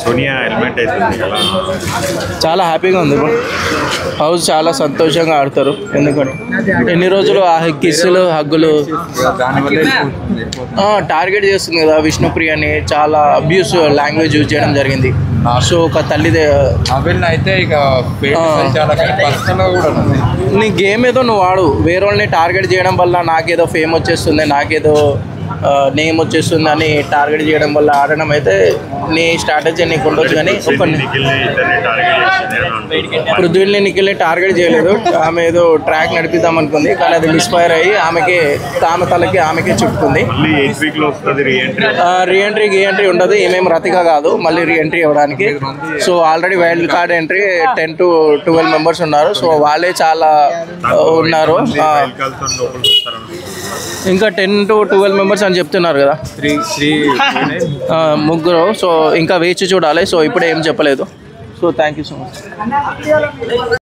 Sonia helmet అవుతుంది కదా, చాలా హ్యాపీగా ఉంది బ్రో. హౌస్ చాలా సంతోషంగా ఆడతారు. ఎందుకంటే ఎన్ని రోజులు ఆ కిస్సులు హగ్గులు టార్గెట్ చేస్తుంది కదా విష్ణుప్రియని. చాలా అబ్యూస్ లాంగ్వేజ్ యూజ్ చేయడం జరిగింది. సో ఒక తల్లిదే అయితే ఇక నీ గేమ్ ఏదో నువ్వు ఆడు, వేరే వాళ్ళని టార్గెట్ చేయడం వల్ల నాకేదో ఫేమ్ వచ్చేస్తుంది, నాకేదో నేమ్ వచ్చేస్తుంది అని టార్గెట్ చేయడం వల్ల ఆడడం అయితే నీ స్ట్రాటజీ నీకు ఉండొచ్చు. కానీ పృథ్వీని నిఖిల్ని టార్గెట్ చేయలేదు. ఆమె ఏదో ట్రాక్ నడిపిద్దాం అనుకుంది, కానీ అది మిస్ఫైర్ అయ్యి ఆమె తలకి ఆమెకే చుట్టుకుంది. రీఎంట్రీ ఉండదు. ఏమేమి రతిగా కాదు మళ్ళీ రీఎంట్రీ ఇవ్వడానికి. So already wild card entry 10 to 12 members ఉన్నారు. సో వాళ్ళే చాలా ఉన్నారు. ఇంకా 10 to 12 మెంబర్స్ అని చెప్తున్నారు కదా, 3 సో ఇంకా వేచి చూడాలి. సో ఇప్పుడే ఏం చెప్పలేదు. So thank you so much.